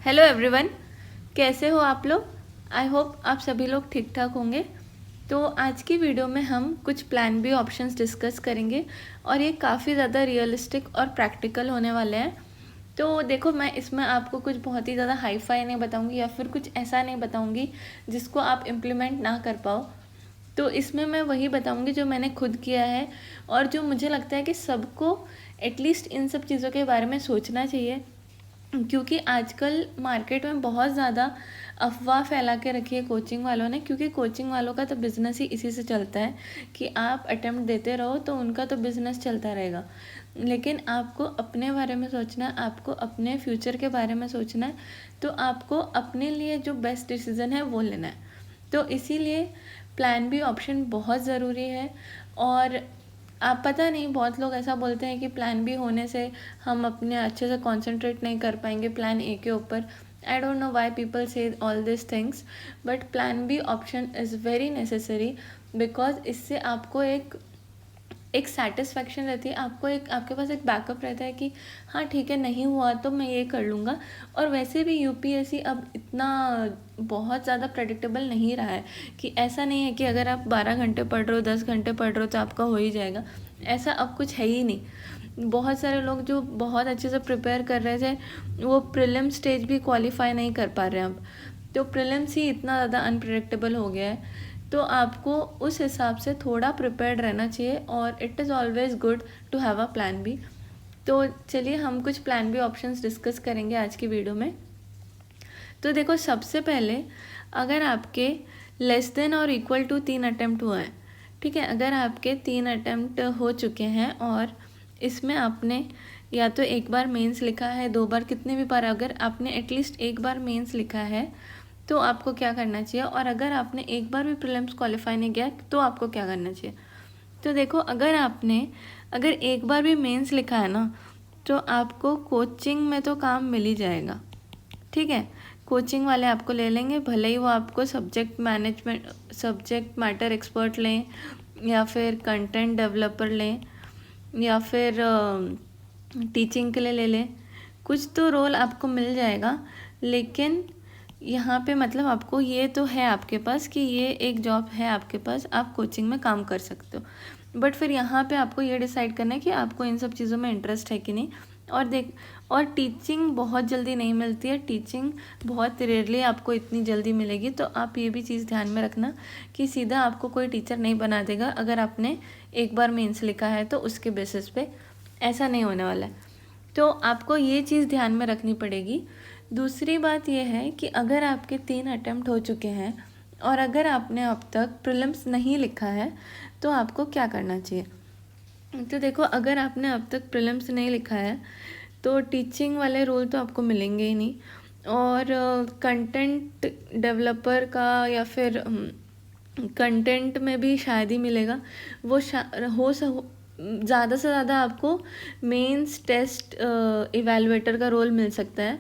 Hello everyone, कैसे हो आप लोग। आई होप आप सभी लोग ठीक ठाक होंगे। तो आज की वीडियो में हम कुछ प्लान बी ऑप्शंस डिस्कस करेंगे और ये काफ़ी ज़्यादा रियलिस्टिक और प्रैक्टिकल होने वाले हैं। तो देखो, मैं इसमें आपको कुछ बहुत ही ज़्यादा हाई फाई नहीं बताऊंगी या फिर कुछ ऐसा नहीं बताऊंगी जिसको आप इम्प्लीमेंट ना कर पाओ। तो इसमें मैं वही बताऊंगी जो मैंने खुद किया है और जो मुझे लगता है कि सबको एटलीस्ट इन सब चीज़ों के बारे में सोचना चाहिए, क्योंकि आजकल मार्केट में बहुत ज़्यादा अफवाह फैला के रखी है कोचिंग वालों ने। क्योंकि कोचिंग वालों का तो बिज़नेस ही इसी से चलता है कि आप अटेम्प्ट देते रहो तो उनका तो बिज़नेस चलता रहेगा। लेकिन आपको अपने बारे में सोचना है, आपको अपने फ्यूचर के बारे में सोचना है। तो आपको अपने लिए जो बेस्ट डिसीज़न है वो लेना है। तो इसीलिए प्लान बी ऑप्शन बहुत ज़रूरी है। और आप पता नहीं, बहुत लोग ऐसा बोलते हैं कि प्लान बी होने से हम अपने अच्छे से कंसंट्रेट नहीं कर पाएंगे प्लान ए के ऊपर। I don't know why people say all this things, but plan B option is very necessary. Because इससे आपको एक सेटिस्फैक्शन रहती है, आपको आपके पास एक बैकअप रहता है कि हाँ ठीक है, नहीं हुआ तो मैं ये कर लूँगा। और वैसे भी यूपीएससी अब इतना बहुत ज़्यादा प्रेडिक्टेबल नहीं रहा है कि ऐसा नहीं है कि अगर आप 12 घंटे पढ़ रहे हो, 10 घंटे पढ़ रहे हो तो आपका हो ही जाएगा। ऐसा अब कुछ है ही नहीं। बहुत सारे लोग जो बहुत अच्छे से प्रिपेयर कर रहे थे वो प्रीलिम स्टेज भी क्वालिफाई नहीं कर पा रहे हैं अब। तो प्रीलिम्स ही इतना ज़्यादा अनप्रेडिक्टेबल हो गया है। तो आपको उस हिसाब से थोड़ा प्रिपेयर्ड रहना चाहिए और it is always good to have a plan B. तो चलिए हम कुछ प्लान बी ऑप्शंस डिस्कस करेंगे आज की वीडियो में। तो देखो, सबसे पहले अगर आपके लेस देन और इक्वल टू 3 अटैम्प्ट हुआ है, ठीक है, अगर आपके 3 अटैम्प्ट हो चुके हैं और इसमें आपने या तो एक बार मेंस लिखा है, 2 बार, कितने भी बार, अगर आपने एटलीस्ट एक बार मेंस लिखा है तो आपको क्या करना चाहिए। और अगर आपने एक बार भी प्रीलिम्स क्वालिफाई नहीं किया तो आपको क्या करना चाहिए। तो देखो, अगर एक बार भी मेंस लिखा है ना तो आपको कोचिंग में तो काम मिल ही जाएगा। ठीक है, कोचिंग वाले आपको ले लेंगे, भले ही वो आपको सब्जेक्ट मैटर एक्सपर्ट लें या फिर कंटेंट डेवलपर लें या फिर टीचिंग के लिए ले लें, कुछ तो रोल आपको मिल जाएगा। लेकिन यहाँ पे मतलब आपको ये तो है आपके पास कि ये एक जॉब है आपके पास, आप कोचिंग में काम कर सकते हो। बट फिर यहाँ पे आपको ये डिसाइड करना है कि आपको इन सब चीज़ों में इंटरेस्ट है कि नहीं। और टीचिंग बहुत जल्दी नहीं मिलती है, टीचिंग बहुत रेयरली आपको इतनी जल्दी मिलेगी। तो आप ये भी चीज़ ध्यान में रखना कि सीधा आपको कोई टीचर नहीं बना देगा अगर आपने एक बार मेंस लिखा है तो उसके बेसिस पे, ऐसा नहीं होने वाला है। तो आपको ये चीज़ ध्यान में रखनी पड़ेगी। दूसरी बात यह है कि अगर आपके 3 अटैम्प्ट हो चुके हैं और अगर आपने अब तक प्रीलिम्स नहीं लिखा है तो आपको क्या करना चाहिए। तो देखो, अगर आपने अब तक प्रीलिम्स नहीं लिखा है तो टीचिंग वाले रोल तो आपको मिलेंगे ही नहीं। और कंटेंट डेवलपर का या फिर कंटेंट में भी शायद ही मिलेगा। वो ज़्यादा से ज़्यादा आपको मेंस टेस्ट इवैल्यूएटर का रोल मिल सकता है,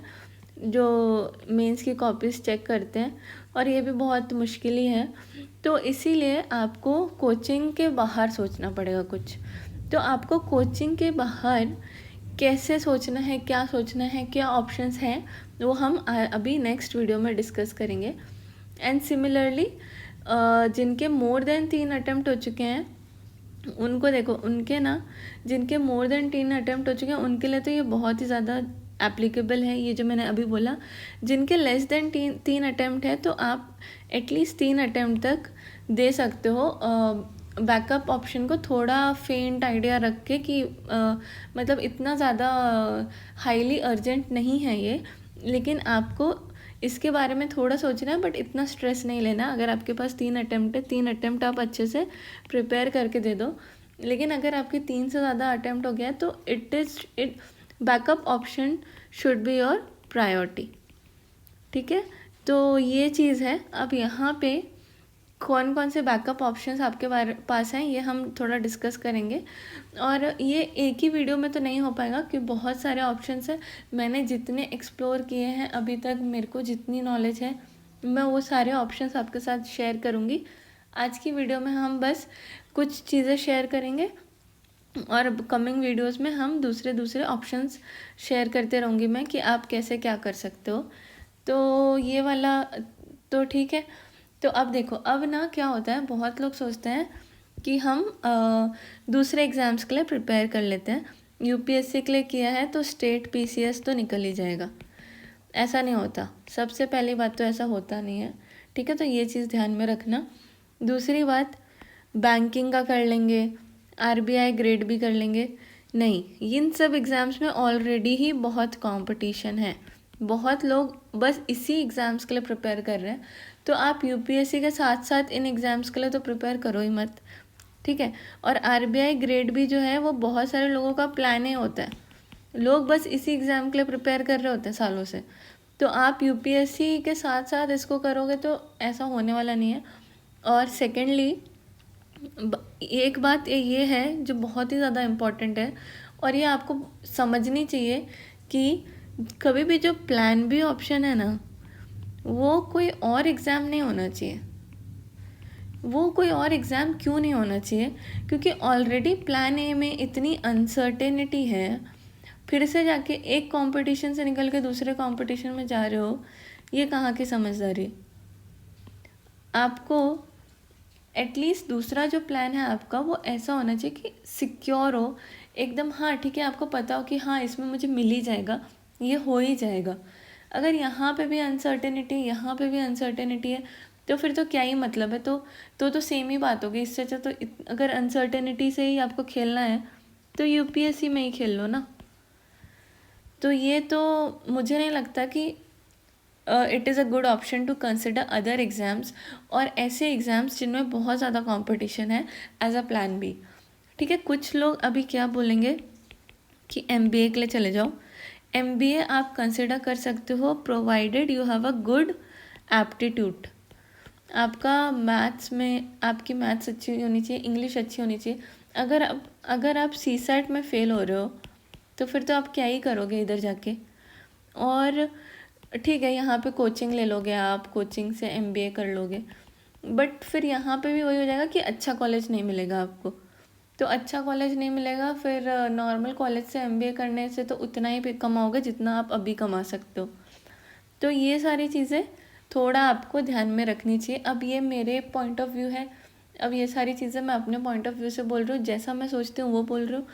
जो मेंस की कॉपीज़ चेक करते हैं, और ये भी बहुत मुश्किल ही है। तो इसीलिए आपको कोचिंग के बाहर सोचना पड़ेगा कुछ। तो आपको कोचिंग के बाहर कैसे सोचना है, क्या सोचना है, क्या ऑप्शंस हैं, वो हम अभी नेक्स्ट वीडियो में डिस्कस करेंगे। एंड सिमिलरली जिनके मोर देन 3 अटैम्प्ट हो चुके हैं उनको देखो, उनके ना जिनके मोर देन 3 अटैम्प्ट हो चुके हैं उनके लिए तो ये बहुत ही ज़्यादा एप्लीकेबल है, ये जो मैंने अभी बोला। जिनके लेस देन 3 अटैम्प्ट है तो आप एटलीस्ट 3 अटैम्प्ट तक दे सकते हो। बैकअप ऑप्शन को थोड़ा फेंट आइडिया रख के कि मतलब इतना ज़्यादा हाईली अर्जेंट नहीं है ये, लेकिन आपको इसके बारे में थोड़ा सोचना है, बट इतना स्ट्रेस नहीं लेना। अगर आपके पास 3 अटैम्प्ट है, 3 अटैम्प्ट आप अच्छे से प्रिपेयर करके दे दो। लेकिन अगर आपके 3 से ज़्यादा अटैम्प्ट हो गया तो it backup option should be your priority. ठीक है, तो ये चीज़ है। अब यहाँ पे कौन कौन से बैकअप ऑप्शंस आपके पास हैं ये हम थोड़ा डिस्कस करेंगे। और ये एक ही वीडियो में तो नहीं हो पाएगा क्योंकि बहुत सारे ऑप्शंस हैं। मैंने जितने एक्सप्लोर किए हैं अभी तक, मेरे को जितनी नॉलेज है, मैं वो सारे ऑप्शंस आपके साथ शेयर करूँगी। आज की वीडियो में हम बस कुछ चीज़ें शेयर करेंगे और कमिंग वीडियोस में हम दूसरे ऑप्शंस शेयर करते रहूँगी मैं कि आप कैसे क्या कर सकते हो। तो ये वाला तो ठीक है। तो अब देखो, अब ना क्या होता है, बहुत लोग सोचते हैं कि हम दूसरे एग्ज़ाम्स के लिए प्रिपेयर कर लेते हैं, यूपीएससी के लिए किया है तो स्टेट पीसीएस तो निकल ही जाएगा। ऐसा नहीं होता। सबसे पहली बात तो ऐसा होता नहीं है, ठीक है। तो ये चीज़ ध्यान में रखना। दूसरी बात, बैंकिंग का कर लेंगे, आरबीआई ग्रेड भी कर लेंगे, नहीं, इन सब एग्ज़ाम्स में ऑलरेडी ही बहुत कंपटीशन है। बहुत लोग बस इसी एग्ज़ाम्स के लिए प्रिपेयर कर रहे हैं, तो आप यूपीएससी के साथ साथ इन एग्ज़ाम्स के लिए तो प्रिपेयर करो ही मत, ठीक है। और आरबीआई ग्रेड भी जो है वो बहुत सारे लोगों का प्लान ही होता है, लोग बस इसी एग्ज़ाम के लिए प्रिपेयर कर रहे होते हैं सालों से। तो आप यूपीएससी के साथ साथ इसको करोगे तो ऐसा होने वाला नहीं है। और सेकेंडली, एक बात ये है जो बहुत ही ज़्यादा इम्पोर्टेंट है, और ये आपको समझनी चाहिए कि कभी भी जो प्लान बी ऑप्शन है ना, वो कोई और एग्ज़ाम नहीं होना चाहिए। वो कोई और एग्ज़ाम क्यों नहीं होना चाहिए? क्योंकि ऑलरेडी प्लान ए में इतनी अनसर्टेनिटी है, फिर से जाके एक कंपटीशन से निकल के दूसरे कंपटीशन में जा रहे हो, ये कहाँ की समझदारी? आपको एटलीस्ट दूसरा जो प्लान है आपका वो ऐसा होना चाहिए कि सिक्योर हो एकदम। हाँ ठीक है, आपको पता हो कि हाँ इसमें मुझे मिल ही जाएगा, ये हो ही जाएगा। अगर यहाँ पे भी अनसर्टेनिटी, यहाँ पे भी अनसर्टेनिटी है, तो फिर तो क्या ही मतलब है? तो सेम ही बात होगी। इससे अच्छा तो अगर अनसर्टेनिटी से ही आपको खेलना है तो यूपीएससी में ही खेल लो ना। तो ये तो मुझे नहीं लगता कि it is a good option to consider other exams, और ऐसे एग्ज़ाम्स जिनमें बहुत ज़्यादा कंपटीशन है, एज अ प्लान बी, ठीक है। कुछ लोग अभी क्या बोलेंगे कि एमबीए के लिए चले जाओ। एमबीए आप कंसिडर कर सकते हो provided you have a good aptitude. आपका मैथ्स में, आपकी मैथ्स अच्छी होनी चाहिए, इंग्लिश अच्छी होनी चाहिए। अगर आप सीसैट में फ़ेल हो रहे हो तो फिर तो आप क्या ही करोगे इधर जाके। और ठीक है, यहाँ पे कोचिंग ले लोगे, आप कोचिंग से एमबीए कर लोगे, बट फिर यहाँ पे भी वही हो जाएगा कि अच्छा कॉलेज नहीं मिलेगा आपको। तो अच्छा कॉलेज नहीं मिलेगा, फिर नॉर्मल कॉलेज से एमबीए करने से तो उतना ही कमाओगे जितना आप अभी कमा सकते हो। तो ये सारी चीज़ें थोड़ा आपको ध्यान में रखनी चाहिए। अब ये मेरे पॉइंट ऑफ व्यू है, अब ये सारी चीज़ें मैं अपने पॉइंट ऑफ व्यू से बोल रही हूँ, जैसा मैं सोचती हूँ वो बोल रही हूँ।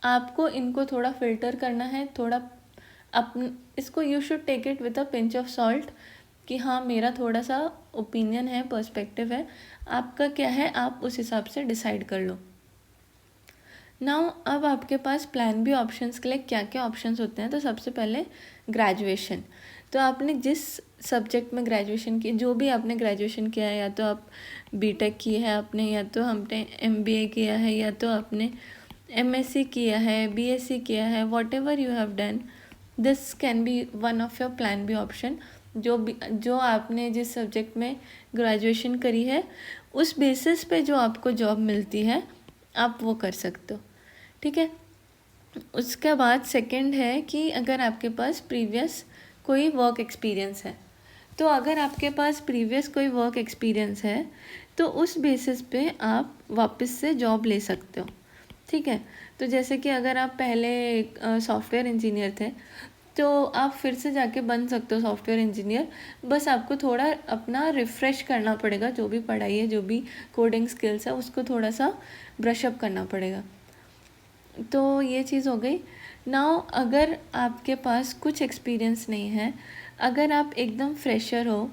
आपको इनको थोड़ा फिल्टर करना है, थोड़ा इसको you should take it with a pinch of salt, कि हाँ मेरा थोड़ा सा ओपिनियन है, पर्सपेक्टिव है, आपका क्या है, आप उस हिसाब से डिसाइड कर लो। नाउ अब आपके पास प्लान बी ऑप्शंस के लिए क्या क्या ऑप्शंस होते हैं? तो सबसे पहले ग्रेजुएशन। तो आपने जिस सब्जेक्ट में ग्रेजुएशन की, जो भी आपने ग्रेजुएशन किया है, या तो आप बीटेक की है आपने, या तो हमने एमबीए किया है, या तो आपने एमएससी किया है, बीएससी किया है, whatever you have done, this can be one of your plan B option. जो आपने जिस सब्जेक्ट में ग्रेजुएशन करी है, उस बेसिस पे जो आपको जॉब मिलती है आप वो कर सकते हो, ठीक है। उसके बाद सेकंड है कि अगर आपके पास प्रीवियस कोई वर्क एक्सपीरियंस है, तो अगर आपके पास प्रीवियस कोई वर्क एक्सपीरियंस है तो उस बेसिस पे आप वापस से जॉब ले सकते हो, ठीक है। तो जैसे कि अगर आप पहले सॉफ्टवेयर इंजीनियर थे तो आप फिर से जाके बन सकते हो सॉफ्टवेयर इंजीनियर, बस आपको थोड़ा अपना रिफ़्रेश करना पड़ेगा, जो भी पढ़ाई है, जो भी कोडिंग स्किल्स है, उसको थोड़ा सा ब्रशअप करना पड़ेगा। तो ये चीज़ हो गई। नाउ अगर आपके पास कुछ एक्सपीरियंस नहीं है, अगर आप एकदम फ्रेशर हो,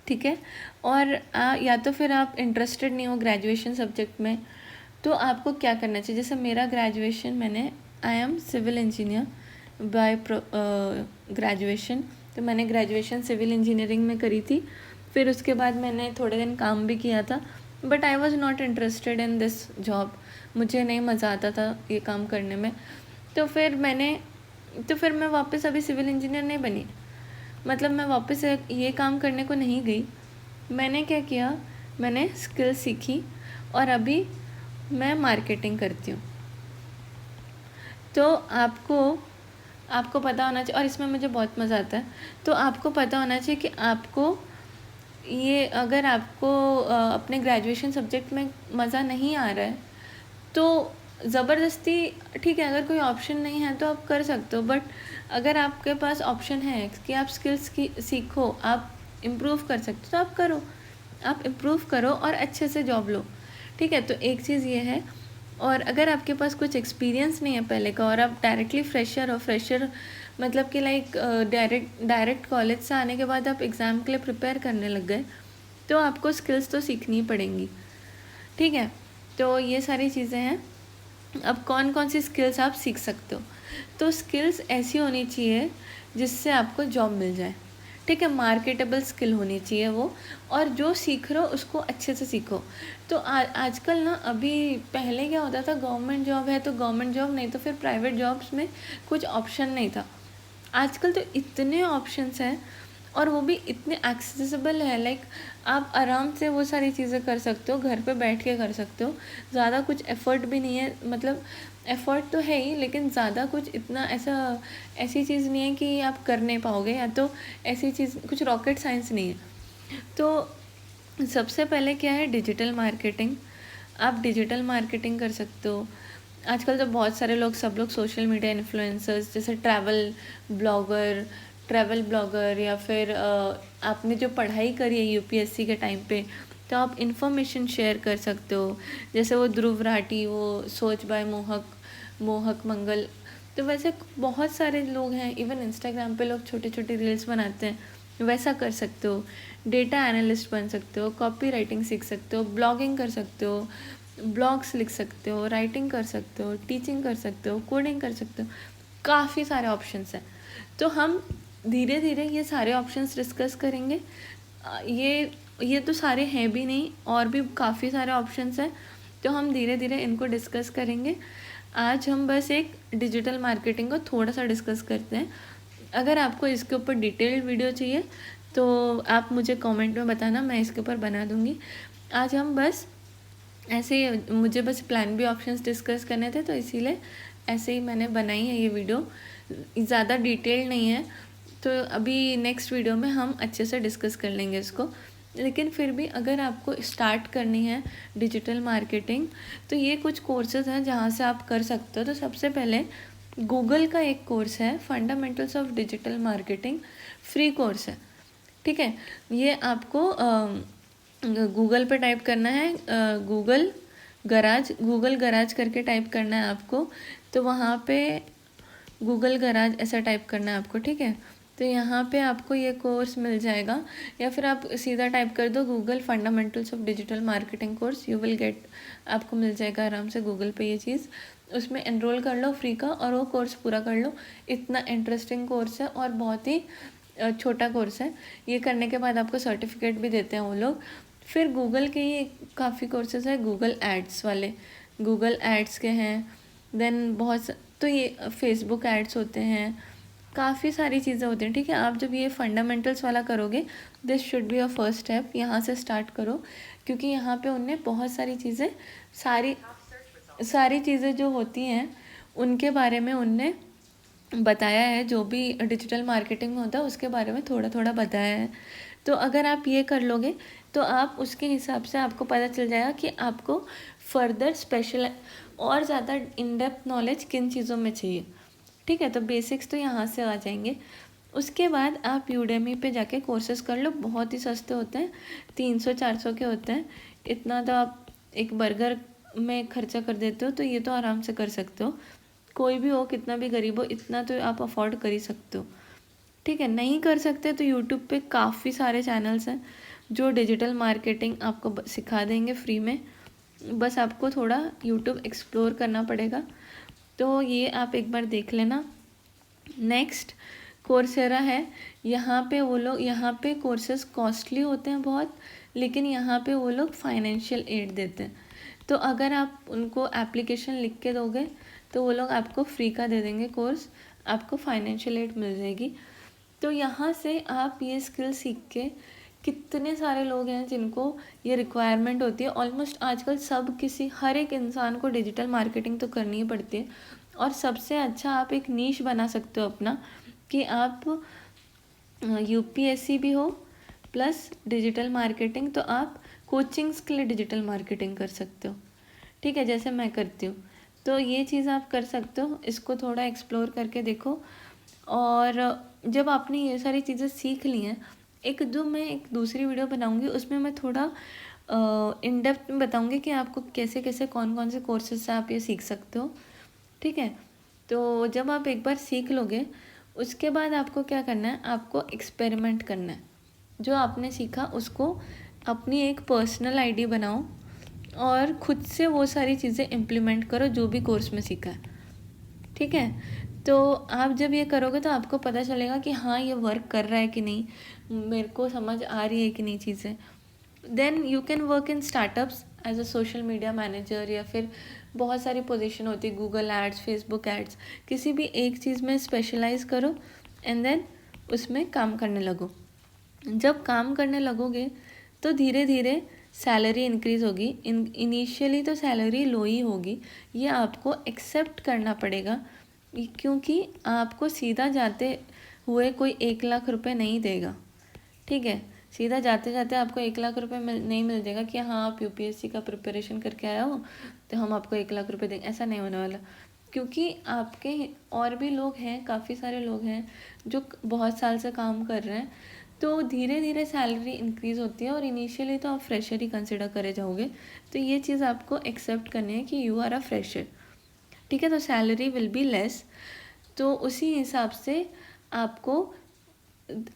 ठीक है, और या तो फिर आप इंटरेस्टेड नहीं हो ग्रेजुएशन सब्जेक्ट में, तो आपको क्या करना चाहिए? जैसे मेरा graduation, I am civil engineer by graduation, तो मैंने ग्रेजुएशन सिविल इंजीनियरिंग में करी थी। फिर उसके बाद मैंने थोड़े दिन काम भी किया था, but I was not interested in this job, मुझे नहीं मज़ा आता था ये काम करने में। तो फिर मैं वापस अभी सिविल इंजीनियर नहीं बनी, मतलब मैं वापस ये काम करने को नहीं गई। मैंने क्या किया, मैंने स्किल सीखी और अभी मैं मार्केटिंग करती हूँ। तो आपको पता होना चाहिए, और इसमें मुझे बहुत मज़ा आता है। तो आपको पता होना चाहिए कि आपको ये, अगर आपको अपने ग्रेजुएशन सब्जेक्ट में मज़ा नहीं आ रहा है तो ज़बरदस्ती ठीक है, अगर कोई ऑप्शन नहीं है तो आप कर सकते हो, बट अगर आपके पास ऑप्शन है कि आप स्किल्स की सीखो, आप इम्प्रूव कर सकते हो तो आप करो, आप इम्प्रूव करो और अच्छे से जॉब लो। ठीक है, तो एक चीज़ ये है। और अगर आपके पास कुछ एक्सपीरियंस नहीं है पहले का और आप डायरेक्टली फ्रेशर हो, फ्रेशर मतलब कि लाइक डायरेक्ट कॉलेज से आने के बाद आप एग्ज़ाम के लिए प्रिपेयर करने लग गए, तो आपको स्किल्स तो सीखनी ही पड़ेंगी। ठीक है, तो ये सारी चीज़ें हैं। अब कौन कौन सी स्किल्स आप सीख सकते हो, तो स्किल्स ऐसी होनी चाहिए जिससे आपको जॉब मिल जाए। ठीक है, मार्केटेबल स्किल होनी चाहिए वो, और जो सीख रहे हो उसको अच्छे से सीखो। तो आजकल ना, अभी पहले क्या होता था, गवर्नमेंट जॉब है तो गवर्नमेंट जॉब, नहीं तो फिर प्राइवेट जॉब्स में कुछ ऑप्शन नहीं था। आजकल तो इतने ऑप्शंस हैं और वो भी इतने एक्सेसिबल है, लाइक आप आराम से वो सारी चीज़ें कर सकते हो, घर पे बैठ के कर सकते हो। ज़्यादा कुछ एफ़र्ट भी नहीं है, मतलब एफ़र्ट तो है ही, लेकिन ज़्यादा कुछ इतना ऐसी चीज़ नहीं है कि आप कर नहीं पाओगे, या तो ऐसी चीज़ कुछ रॉकेट साइंस नहीं है। तो सबसे पहले क्या है, डिजिटल मार्केटिंग। आप डिजिटल मार्केटिंग कर सकते हो। आजकल तो बहुत सारे लोग, सब लोग सोशल मीडिया इन्फ्लुएंसर्स, जैसे ट्रैवल ब्लॉगर, या फिर आपने जो पढ़ाई करी है यूपीएससी के टाइम पे, तो आप इन्फॉर्मेशन शेयर कर सकते हो। जैसे वो ध्रुव राठी, वो सोच बाय मोहक मोहक मंगल, तो वैसे बहुत सारे लोग हैं। इवन इंस्टाग्राम पे लोग छोटे छोटे रील्स बनाते हैं, वैसा कर सकते हो। डेटा एनालिस्ट बन सकते हो, कॉपी राइटिंग सीख सकते हो, ब्लॉगिंग कर सकते हो, ब्लॉग्स लिख सकते हो, राइटिंग कर सकते हो, टीचिंग कर सकते हो, कोडिंग कर सकते हो। काफ़ी सारे ऑप्शंस हैं। तो हम धीरे धीरे ये सारे ऑप्शंस डिस्कस करेंगे। ये तो सारे हैं भी नहीं, और भी काफ़ी सारे ऑप्शंस हैं, तो हम धीरे धीरे इनको डिस्कस करेंगे। आज हम बस एक डिजिटल मार्केटिंग को थोड़ा सा डिस्कस करते हैं। अगर आपको इसके ऊपर डिटेल्ड वीडियो चाहिए तो आप मुझे कमेंट में बताना, मैं इसके ऊपर बना दूँगी। आज हम बस ऐसे ही, मुझे बस प्लान बी ऑप्शंस डिस्कस करने थे, तो इसीलिए ऐसे ही मैंने बनाई है ये वीडियो, ज़्यादा डिटेल नहीं है। तो अभी नेक्स्ट वीडियो में हम अच्छे से डिस्कस कर लेंगे इसको। लेकिन फिर भी अगर आपको स्टार्ट करनी है डिजिटल मार्केटिंग, तो ये कुछ कोर्सेज हैं जहाँ से आप कर सकते हो। तो सबसे पहले गूगल का एक कोर्स है, fundamentals of digital marketing, free course है। ठीक है, ये आपको गूगल पे टाइप करना है, गूगल गराज करके टाइप करना है आपको। तो वहाँ पे गूगल गराज ऐसा टाइप करना है आपको। ठीक है, तो यहाँ पे आपको ये कोर्स मिल जाएगा, या फिर आप सीधा टाइप कर दो Google fundamentals of digital marketing course, you will get, आपको मिल जाएगा आराम से गूगल पे ये चीज़। उसमें एनरोल कर लो फ्री का, और वो कोर्स पूरा कर लो। इतना इंटरेस्टिंग कोर्स है और बहुत ही छोटा कोर्स है। ये करने के बाद आपको सर्टिफिकेट भी देते हैं वो लोग। फिर गूगल के ही काफ़ी कोर्सेज है, गूगल एड्स वाले, गूगल एड्स के हैं। देन तो ये फेसबुक एड्स होते हैं, काफ़ी सारी चीज़ें होती हैं। ठीक है, आप जब ये फंडामेंटल्स वाला करोगे, this should be a first step, यहाँ से स्टार्ट करो, क्योंकि यहाँ पे उनने बहुत सारी चीज़ें, सारी सारी चीज़ें जो होती हैं उनके बारे में उनने बताया है। जो भी डिजिटल मार्केटिंग में होता है उसके बारे में थोड़ा थोड़ा बताया है। तो अगर आप ये कर लोगे तो आप उसके हिसाब से आपको पता चल जाएगा कि आपको फर्दर स्पेशल और ज़्यादा इन डेप्थ नॉलेज किन चीज़ों में चाहिए। ठीक है, तो बेसिक्स तो यहाँ से आ जाएंगे। उसके बाद आप यूडेमी पे जाके कोर्सेज कर लो, बहुत ही सस्ते होते हैं, 300-400 के होते हैं। इतना तो आप एक बर्गर में खर्चा कर देते हो, तो ये तो आराम से कर सकते हो। कोई भी हो, कितना भी गरीब हो, इतना तो आप अफोर्ड कर ही सकते हो। ठीक है, नहीं कर सकते तो यूट्यूब पे काफ़ी सारे चैनल्स हैं जो डिजिटल मार्केटिंग आपको सिखा देंगे फ्री में। बस आपको थोड़ा यूट्यूब एक्सप्लोर करना पड़ेगा। तो ये आप एक बार देख लेना। नेक्स्ट कोर्सेरा है। यहाँ पे कोर्सेज कॉस्टली होते हैं बहुत, लेकिन यहाँ पे वो लोग फाइनेंशियल एड देते हैं। तो अगर आप उनको एप्लीकेशन लिख के दोगे तो वो लोग आपको फ्री का दे देंगे कोर्स, आपको फाइनेंशियल एड मिल जाएगी। तो यहाँ से आप ये स्किल सीख के, कितने सारे लोग हैं जिनको ये रिक्वायरमेंट होती है। ऑलमोस्ट आजकल हर एक इंसान को डिजिटल मार्केटिंग तो करनी ही पड़ती है। और सबसे अच्छा आप एक नीश बना सकते हो अपना, कि आप यूपीएससी भी हो प्लस डिजिटल मार्केटिंग, तो आप कोचिंग्स के लिए डिजिटल मार्केटिंग कर सकते हो। ठीक है, जैसे मैं करती हूँ, तो ये चीज़ आप कर सकते हो, इसको थोड़ा एक्सप्लोर करके देखो। और जब आपने ये सारी चीज़ें सीख ली हैं, एक दूसरी वीडियो बनाऊंगी, उसमें मैं थोड़ा इन डेप्थ में बताऊंगी कि आपको कैसे कैसे कौन कौन से कोर्सेज से आप ये सीख सकते हो। ठीक है, तो जब आप एक बार सीख लोगे, उसके बाद आपको क्या करना है, आपको एक्सपेरिमेंट करना है। जो आपने सीखा उसको अपनी एक पर्सनल आईडी बनाओ और खुद से वो सारी चीज़ें इम्प्लीमेंट करो जो भी कोर्स में सीखा है। ठीक है, तो आप जब ये करोगे तो आपको पता चलेगा कि हाँ ये वर्क कर रहा है कि नहीं, मेरे को समझ आ रही है कि नहीं चीज़ें। Then you can work in startups as a social media manager, या फिर बहुत सारी पोजीशन होती है, गूगल एड्स, फेसबुक एड्स, किसी भी एक चीज़ में स्पेशलाइज करो एंड देन उसमें काम करने लगो। जब काम करने लगोगे तो धीरे धीरे सैलरी इंक्रीज़ होगी। इनिशियली तो सैलरी लो ही होगी, ये आपको एक्सेप्ट करना पड़ेगा, क्योंकि आपको सीधा जाते हुए कोई 1 लाख रुपए नहीं देगा। ठीक है, सीधा जाते जाते आपको 1 लाख रुपए नहीं मिल जाएगा कि हाँ आप यूपीएससी का प्रिपरेशन करके आया हो तो हम आपको 1 लाख रुपए देंगे, ऐसा नहीं होने वाला। क्योंकि आपके और भी लोग हैं, काफ़ी सारे लोग हैं जो बहुत साल से काम कर रहे हैं, तो धीरे धीरे सैलरी इंक्रीज़ होती है और इनिशियली तो आप फ्रेशर ही कंसिडर करे जाओगे। तो ये चीज़ आपको एक्सेप्ट करनी है कि यू आर अ फ्रेशर। ठीक है, तो सैलरी विल बी लेस, तो उसी हिसाब से आपको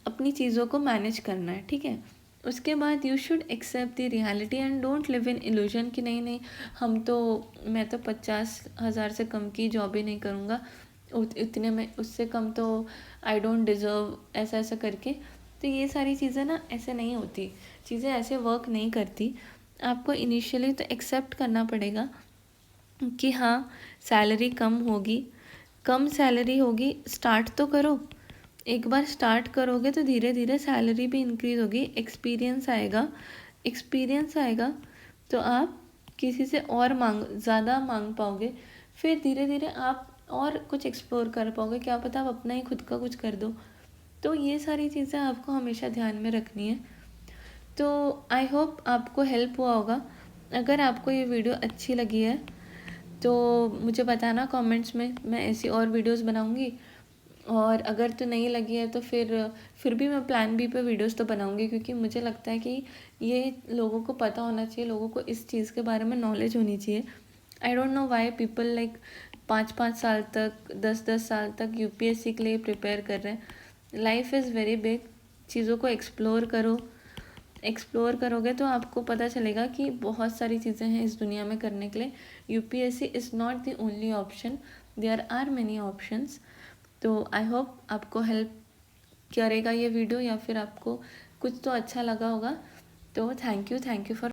अपनी चीज़ों को मैनेज करना है। ठीक है, उसके बाद you should accept the reality and don't live in illusion कि नहीं नहीं मैं तो 50,000 से कम की जॉब ही नहीं करूँगा, इतने में उससे कम तो आई डोंट डिज़र्व, ऐसा ऐसा करके। तो ये सारी चीज़ें ना ऐसे नहीं होती, चीज़ें ऐसे वर्क नहीं करती। आपको इनिशियली तो एक्सेप्ट करना पड़ेगा कि हाँ सैलरी कम सैलरी होगी, स्टार्ट तो करो। एक बार स्टार्ट करोगे तो धीरे धीरे सैलरी भी इंक्रीज़ होगी, एक्सपीरियंस आएगा तो आप किसी से और ज़्यादा मांग पाओगे। फिर धीरे धीरे आप और कुछ एक्सप्लोर कर पाओगे, क्या पता आप अपना ही खुद का कुछ कर दो। तो ये सारी चीज़ें आपको हमेशा ध्यान में रखनी है। तो आई होप आपको हेल्प हुआ होगा। अगर आपको ये वीडियो अच्छी लगी है तो मुझे बताना कमेंट्स में, मैं ऐसी और वीडियोस बनाऊंगी। और अगर तो नहीं लगी है तो फिर भी मैं प्लान बी पे वीडियोस तो बनाऊंगी, क्योंकि मुझे लगता है कि ये लोगों को पता होना चाहिए, लोगों को इस चीज़ के बारे में नॉलेज होनी चाहिए। आई don't know why people like 5-5 साल तक, 10-10 साल तक यूपीएससी के लिए प्रिपेयर कर रहे हैं। लाइफ इज़ वेरी बिग, चीज़ों को एक्सप्लोर करोगे तो आपको पता चलेगा कि बहुत सारी चीज़ें हैं इस दुनिया में करने के लिए। UPSC is not the only option, there are many options. तो आई होप आपको हेल्प करेगा ये वीडियो, या फिर आपको कुछ तो अच्छा लगा होगा। तो थैंक यू फॉर